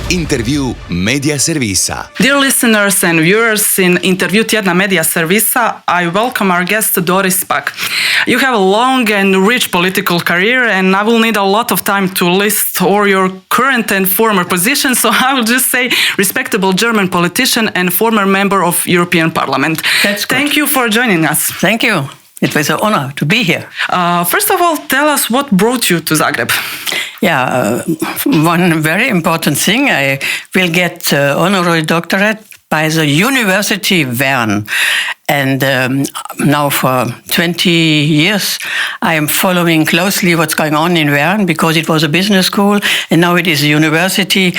Intervju Media Servisa. Dear listeners and viewers in Intervju tjedna Media Servisa, I welcome our guest Doris Pack. You have a long and rich political career, and I will need a lot of time to list all your current and former positions, so I will just say respectable German politician and former member of European Parliament. That's good. Thank you for joining us. Thank you. It was an honor to be here. First of all, tell us what brought you to Zagreb. Yeah, one very important thing, I will get honorary doctorate by the University Bern. And now for 20 years, I am following closely what's going on in Bern because it was a business school and now it is a university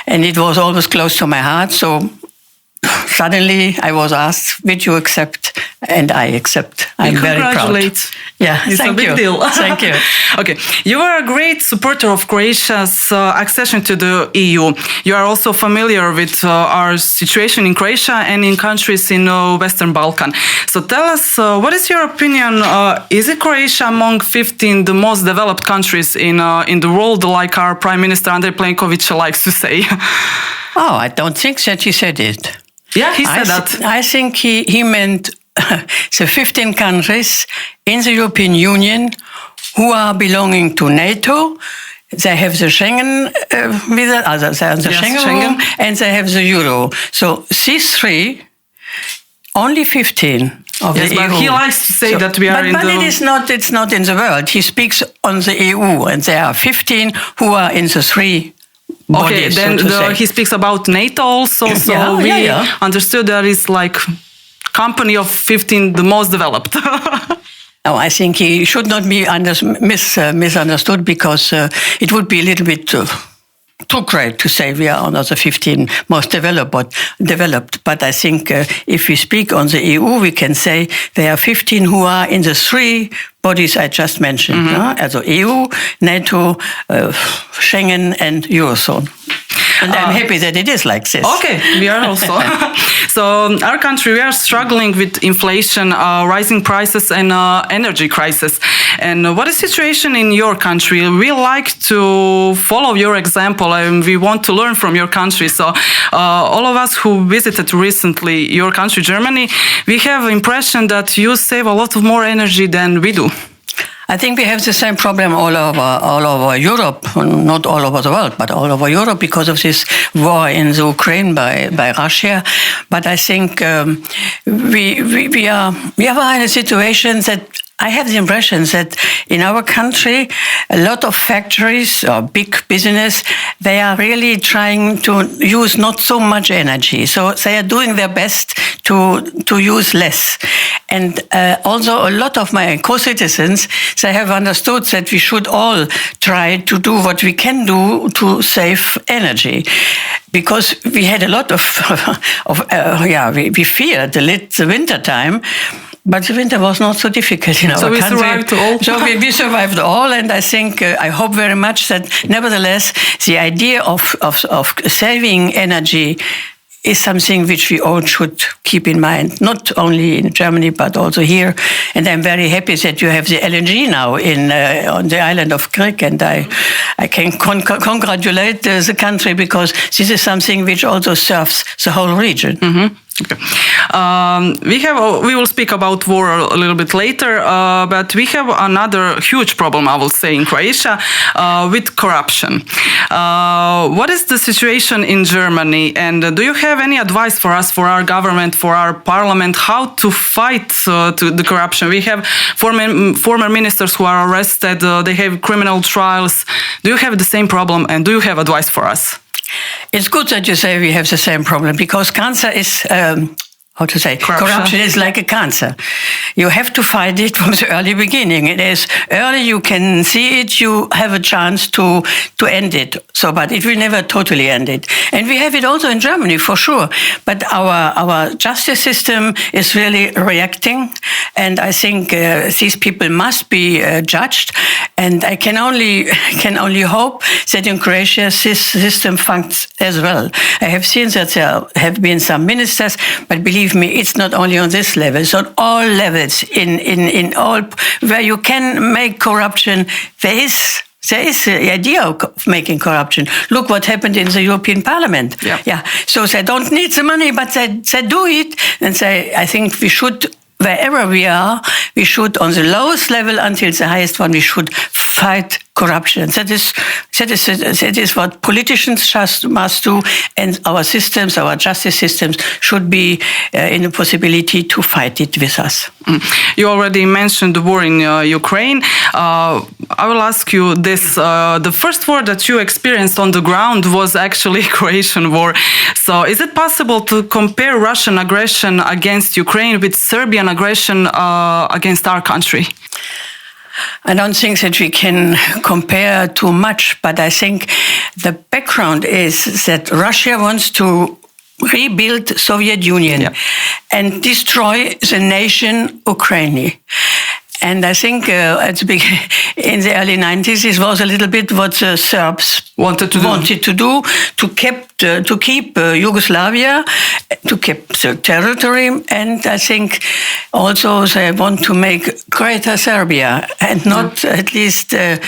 and it was always close to my heart. So suddenly I was asked, would you accept? And I accept. I'm very proud. Yeah, it's a big deal. Thank you. Okay, you are a great supporter of Croatia's accession to the EU. You are also familiar with our situation in Croatia and in countries in Western Balkan. So tell us, what is your opinion? Is it Croatia among 15 the most developed countries in the world, like our Prime Minister Andrea Plenković likes to say? Oh, I don't think that he said it. Yeah, he said that. I think he meant the 15 countries in the European Union who are belonging to NATO. They have the Schengen Schengen, and they have the Euro. So these three, only 15 of the EU. But he likes to say that we are in the... But it's not in the world. He speaks on the EU, and there are 15 who are in the three bodies, okay, then he speaks about NATO also, so we understood that it's like company of 15 the most developed. No, I think he should not be misunderstood because it would be a little bit too great to say we are under the 15 most developed. But I think if we speak on the EU, we can say there are 15 who are in the three bodies I just mentioned. Also EU, NATO, Schengen and Eurozone. And I'm happy that it is like this. Okay, we are also. So our country, we are struggling with inflation, rising prices and energy crisis. And what is the situation in your country? We like to follow your example and we want to learn from your country. So all of us who visited recently your country, Germany, we have the impression that you save a lot of more energy than we do. I think we have the same problem all over Europe, not all over the world, but all over Europe because of this war in the Ukraine by Russia. But I think we are in a situation that I have the impression that in our country, a lot of factories or big business, they are really trying to use not so much energy. So they are doing their best to use less. And also a lot of my co-citizens, they have understood that we should all try to do what we can do to save energy. Because we had a lot we feared the winter time. But the winter was not so difficult in our country. So we survived all. So we survived all, and I think, I hope very much that nevertheless, the idea of saving energy is something which we all should keep in mind, not only in Germany, but also here. And I'm very happy that you have the LNG now on the island of Krk, and I can congratulate the country because this is something which also serves the whole region. Mm-hmm. Okay. We will speak about war a little bit later, but we have another huge problem, I will say, in Croatia with corruption. What is the situation in Germany, and do you have any advice for us, for our government, for our parliament, how to fight the corruption? We have former ministers who are arrested, they have criminal trials. Do you have the same problem, and do you have advice for us? It's good that you say we have the same problem because cancer is, corruption is like a cancer. You have to fight it from the early beginning. It is early you can see it, you have a chance to end it. So, but it will never totally end it. And we have it also in Germany for sure. But our justice system is really reacting. And I think these people must be judged. And I can only hope that in Croatia this system functions as well. I have seen that there have been some ministers, but believe me, it's not only on this level, it's on all levels, in all where you can make corruption, there is there is the idea of making corruption. Look what happened in the European Parliament. Yeah. So they don't need the money, but they do it. And I think we should, wherever we are, we should, on the lowest level until the highest one, we should fight corruption. That is what politicians must do, and our systems, our justice systems, should be in a possibility to fight it with us. You already mentioned the war in Ukraine. I will ask you this. The first war that you experienced on the ground was actually Croatian war. So is it possible to compare Russian aggression against Ukraine with Serbian aggression against our country? I don't think that we can compare too much, but I think the background is that Russia wants to rebuild Soviet Union and destroy the nation Ukraine. And I think at the beginning, in the early 90s, it was a little bit what the Serbs wanted to do to keep Yugoslavia, to keep the territory, and I think also they want to make greater Serbia, and not at least a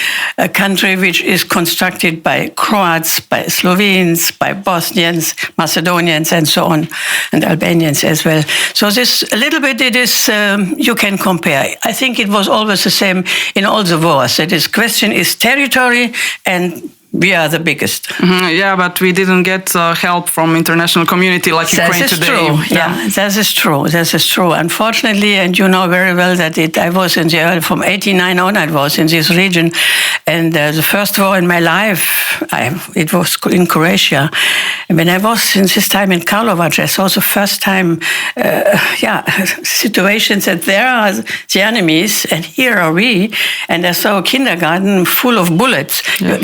country which is constructed by Croats, by Slovenes, by Bosnians, Macedonians, and so on, and Albanians as well. So this a little bit it is you can compare. I think it was always the same in all the wars. That is, question is territory, and we are the biggest. Mm-hmm. Yeah, but we didn't get help from international community like Ukraine today. True. Yeah, that is true. That is true. Unfortunately, and you know very well that I was in the from 89 on. I was in this region, and the first war in my life, it was in Croatia. And when I was in this time in Karlovac, I saw the first time, situations that there are the enemies, and here are we. And I saw a kindergarten full of bullets. Yeah.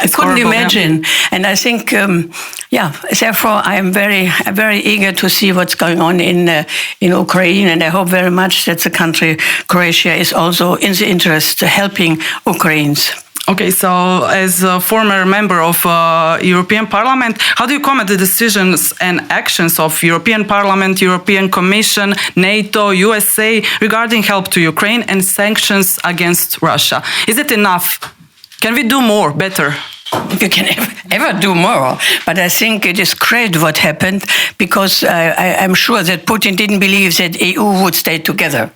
I couldn't imagine. And I think, therefore, I am very eager to see what's going on in Ukraine. And I hope very much that the country, Croatia, is also in the interest helping Ukrainians. Okay, so as a former member of European Parliament, how do you comment the decisions and actions of European Parliament, European Commission, NATO, USA regarding help to Ukraine and sanctions against Russia? Is it enough? Can we do more, better? You can ever do more, but I think it is great what happened, because I'm sure that Putin didn't believe that EU would stay together,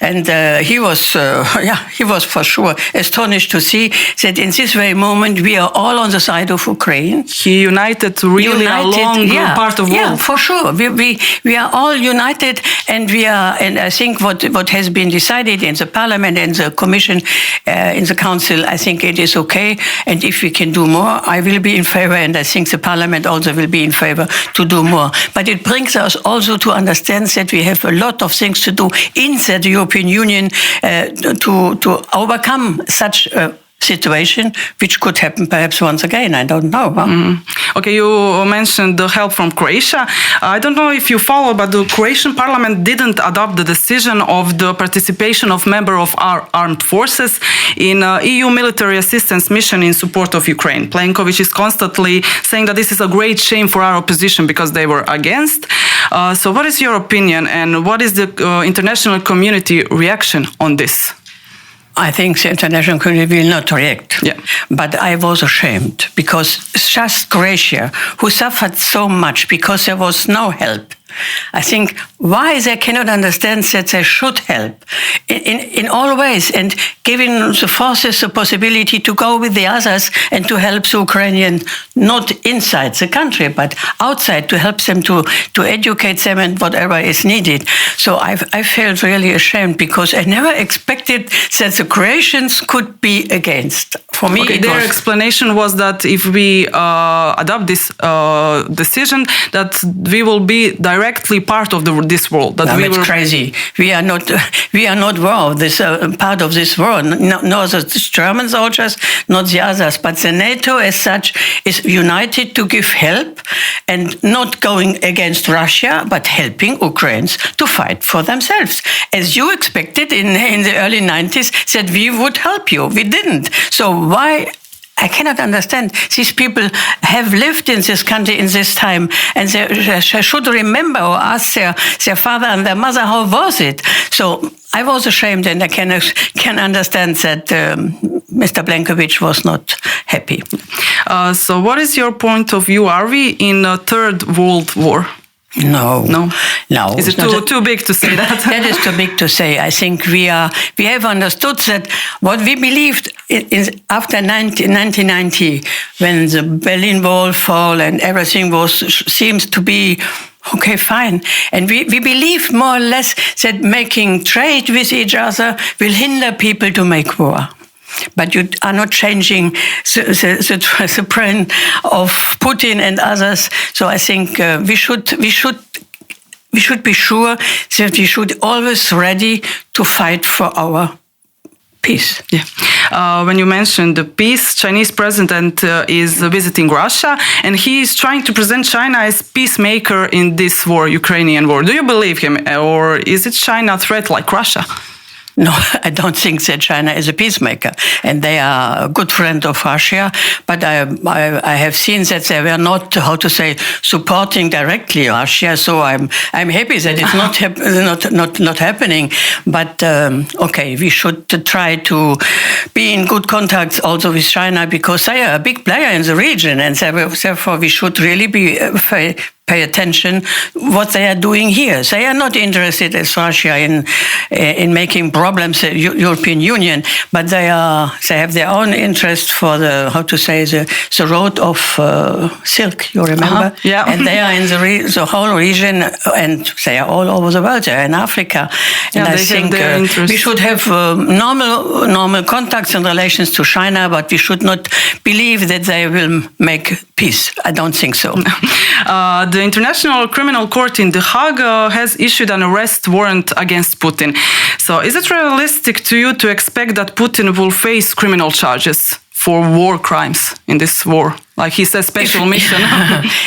and he was for sure astonished to see that in this very moment we are all on the side of Ukraine. He united really a long part of the world. Yeah, for sure. We are all united, and I think what has been decided in the Parliament and the Commission, in the Council, I think it is okay, and if we can do more, I will be in favor, and I think the Parliament also will be in favor to do more. But it brings us also to understand that we have a lot of things to do inside the European Union to overcome such a situation, which could happen perhaps once again. I don't know. Okay, you mentioned the help from Croatia. I don't know if you follow, but the Croatian parliament didn't adopt the decision of the participation of members of our armed forces in EU military assistance mission in support of Ukraine. Plenković is constantly saying that this is a great shame for our opposition because they were against. So what is your opinion, and what is the international community reaction on this? I think the international community will not react. Yeah. But I was ashamed, because just Croatia, who suffered so much because there was no help. I think why they cannot understand that they should help in all ways, and giving the forces the possibility to go with the others and to help the Ukrainians, not inside the country, but outside, to help them to educate them and whatever is needed. So I felt really ashamed, because I never expected that the Croatians could be against. For me, okay, their explanation was that if we adopt this decision, that we will be directly part of this world. That it's crazy. We are not part of this world. No, the German soldiers, not the others. But the NATO, as such, is united to give help, and not going against Russia, but helping Ukrainians to fight for themselves. As you expected in the early 90s, that we would help you. We didn't. So why I cannot understand. These people have lived in this country in this time, and they should remember or ask their father and their mother, how was it? So I was ashamed, and I can understand that Mr. Plenković was not happy. So what is your point of view? Are we in a third world war? No. Is it too big to say that? That is too big to say. I think we have understood that what we believed after 1990, when the Berlin Wall fell and everything seems to be okay, fine. And we believe more or less that making trade with each other will hinder people to make war. But you are not changing the brain of Putin and others. So I think we should be sure that we should always ready to fight for our peace. Yeah. When you mentioned the peace, Chinese president is visiting Russia, and he is trying to present China as peacemaker in this war, Ukrainian war. Do you believe him, or is it China a threat like Russia? No, I don't think that China is a peacemaker, and they are a good friend of Russia. But I have seen that they were not, supporting directly Russia. So I'm happy that it's not happening. But okay, we should try to be in good contacts also with China, because they are a big player in the region, and therefore we should really be pay attention what they are doing here. They are not interested as Russia in making problems the European Union, but they have their own interest for the road of silk. You remember? Yeah. And they are in the whole region, and they are all over the world. They are in Africa, and I think we should have normal contacts and relations to China, but we should not believe that they will make peace. I don't think so. The International Criminal Court in The Hague has issued an arrest warrant against Putin. So is it realistic to you to expect that Putin will face criminal charges for war crimes in this war? Like he says, special mission.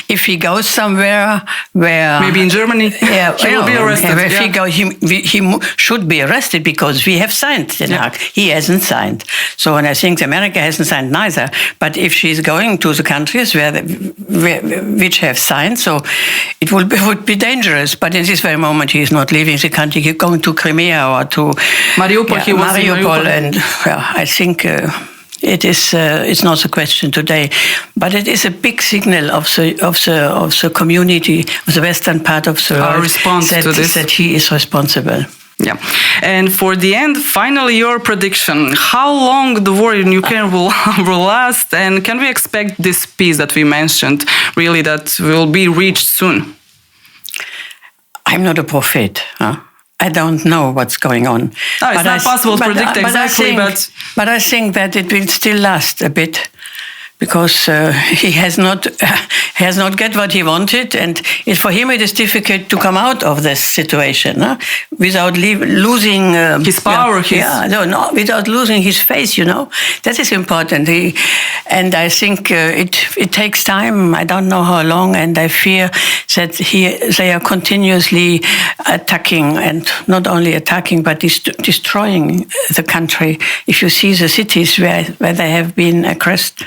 If he goes somewhere where... Maybe in Germany, he will be arrested. If he goes, he should be arrested, because we have signed the Hague. He hasn't signed. So, and I think America hasn't signed neither. But if she's going to the countries which have signed, so it would be dangerous. But in this very moment, he is not leaving the country. He's going to Crimea or to Mariupol. He was in Mariupol. And I think... it's not a question today, but it is a big signal of the community, of the western part of the world, that he is responsible. Yeah. And for the end, finally, your prediction. How long the war in Ukraine will last, and can we expect this peace that we mentioned, really, that will be reached soon? I'm not a prophet. I don't know what's going on. No, it's not possible to predict exactly, but I think that it will still last a bit, because he has not get what he wanted, and for him it is difficult to come out of this situation without losing his power. Without losing his face. That is important. And I think it takes time. I don't know how long, and I fear that they are continuously attacking, and not only attacking but destroying the country. If you see the cities where they have been aggressed,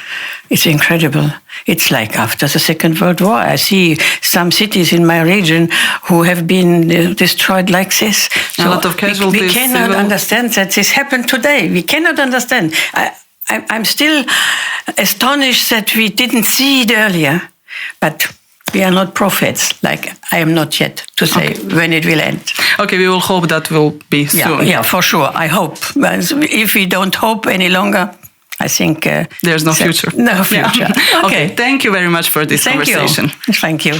it's incredible. It's like after the Second World War. I see some cities in my region who have been destroyed like this. So a lot of casualties. We cannot understand that this happened today. We cannot understand. I'm still astonished that we didn't see it earlier. But we are not prophets, like I am not yet to say when it will end. Okay, we will hope that will be soon. Yeah, for sure. I hope. If we don't hope any longer, I think there's no future. No future. Yeah. Okay. Thank you very much for this conversation. Thank you.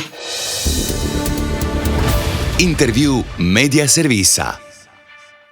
Intervju Media Servisa.